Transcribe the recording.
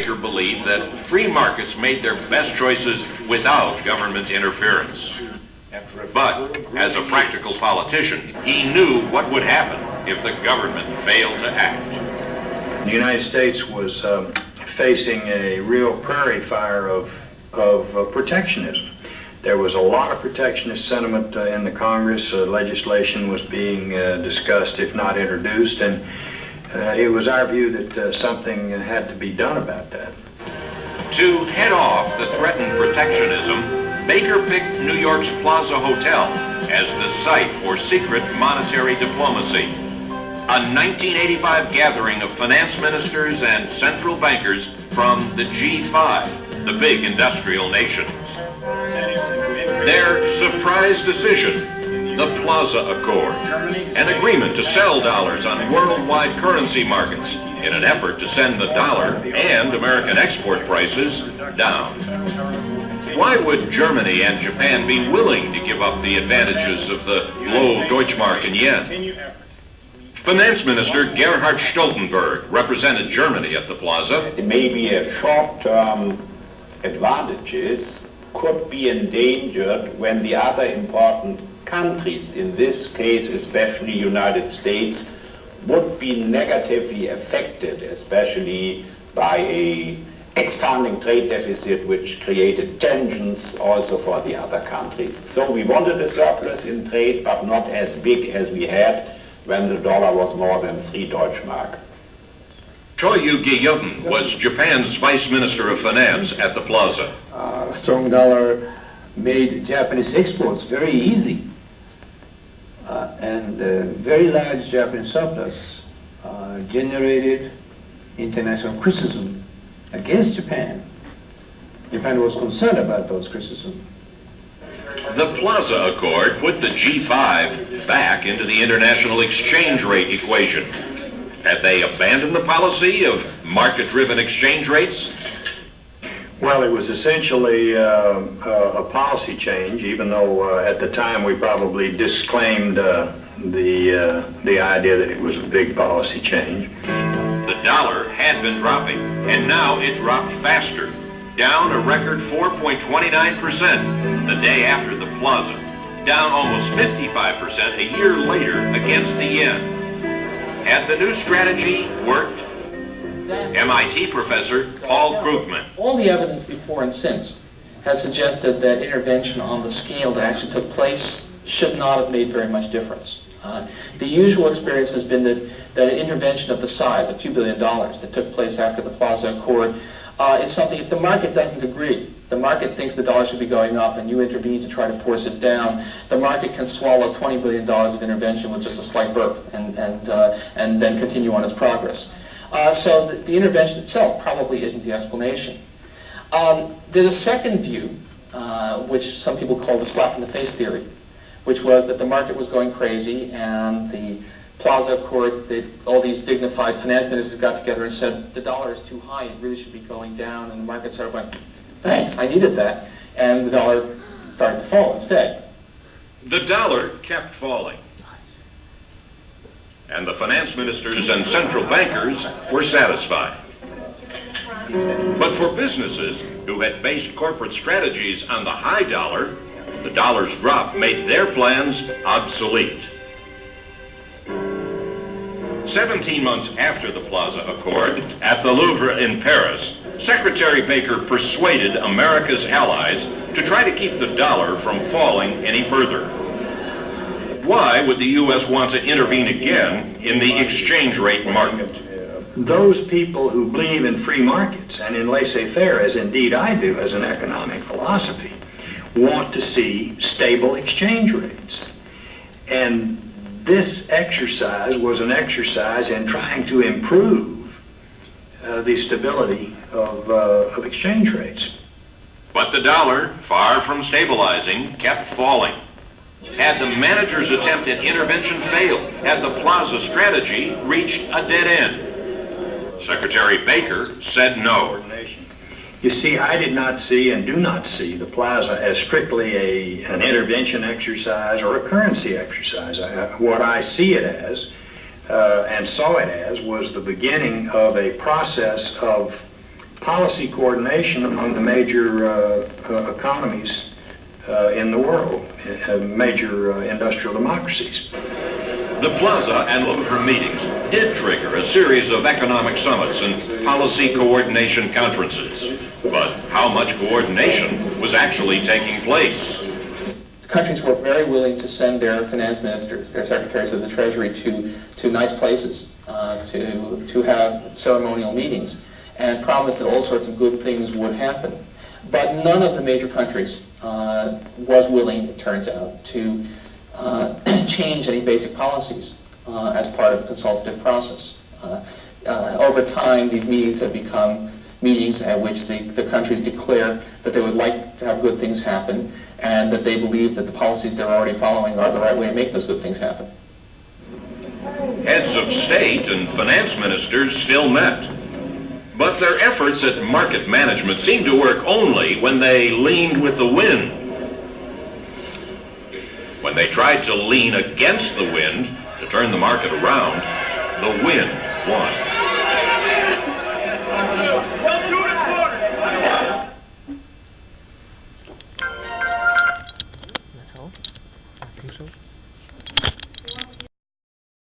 Baker believed that free markets made their best choices without government interference. But as a practical politician, he knew what would happen if the government failed to act. The United States was facing a real prairie fire of protectionism. There was a lot of protectionist sentiment in the Congress. Legislation was being discussed, if not introduced, and it was our view that something had to be done about that. To head off the threatened protectionism, Baker picked New York's Plaza Hotel as the site for secret monetary diplomacy. A 1985 gathering of finance ministers and central bankers from the G5, the big industrial nations. Their surprise decision, the Plaza Accord, an agreement to sell dollars on worldwide currency markets in an effort to send the dollar and American export prices down. Why would Germany and Japan be willing to give up the advantages of the low Deutschmark and yen? Finance Minister Gerhard Stoltenberg represented Germany at the Plaza. Maybe a short-term advantages could be endangered when the other important countries, in this case especially United States, would be negatively affected, especially by a expanding trade deficit which created tensions also for the other countries. So we wanted a surplus in trade, but not as big as we had when the dollar was more than 3 Deutschmark. Toyo Giyotun was Japan's Vice Minister of Finance at the Plaza. A strong dollar made Japanese exports very easy, and very large Japanese surplus generated international criticism against Japan. Japan was concerned about those criticisms. The Plaza Accord put the G5 back into the international exchange rate equation. Had they abandoned the policy of market-driven exchange rates? Well, it was essentially a policy change, even though at the time we probably disclaimed the idea that it was a big policy change. The dollar had been dropping, and now it dropped faster, down a record 4.29% the day after the Plaza, down almost 55% a year later against the yen. Had the new strategy worked? MIT professor Paul Krugman. All the evidence before and since has suggested that intervention on the scale that actually took place should not have made very much difference. The usual experience has been that an intervention of the size, a few $2 billion that took place after the Plaza Accord, is something, if the market doesn't agree, the market thinks the dollar should be going up and you intervene to try to force it down, the market can swallow $20 billion of intervention with just a slight burp and then continue on its progress. So the intervention itself probably isn't the explanation. There's a second view, which some people call the slap in the face theory, which was that the market was going crazy and the Plaza Accord, all these dignified finance ministers got together and said, the dollar is too high, it really should be going down, and the market started going, thanks, I needed that, and the dollar started to fall instead. The dollar kept falling, and the finance ministers and central bankers were satisfied. But for businesses who had based corporate strategies on the high dollar, the dollar's drop made their plans obsolete. 17 months after the Plaza Accord, at the Louvre in Paris, Secretary Baker persuaded America's allies to try to keep the dollar from falling any further. Why would the U.S. want to intervene again in the exchange rate market? Those people who believe in free markets and in laissez-faire, as indeed I do as an economic philosophy, want to see stable exchange rates. And this exercise was an exercise in trying to improve the stability of exchange rates. But the dollar, far from stabilizing, kept falling. Had the manager's attempt at intervention failed? Had the Plaza strategy reached a dead end? Secretary Baker said no. You see, I did not see and do not see the Plaza as strictly an intervention exercise or a currency exercise. What I see it as, and saw it as, was the beginning of a process of policy coordination among the major economies in the world, major industrial democracies. The Plaza and Louvre meetings did trigger a series of economic summits and policy coordination conferences. But how much coordination was actually taking place? Countries were very willing to send their finance ministers, their secretaries of the Treasury, to nice places to have ceremonial meetings, and promised that all sorts of good things would happen. But none of the major countries was willing, it turns out, to change any basic policies as part of the consultative process. Over time, these meetings have become meetings at which the countries declare that they would like to have good things happen, and that they believe that the policies they're already following are the right way to make those good things happen. Heads of state and finance ministers still met. But their efforts at market management seemed to work only when they leaned with the wind. When they tried to lean against the wind to turn the market around, the wind won. That's all? I think so.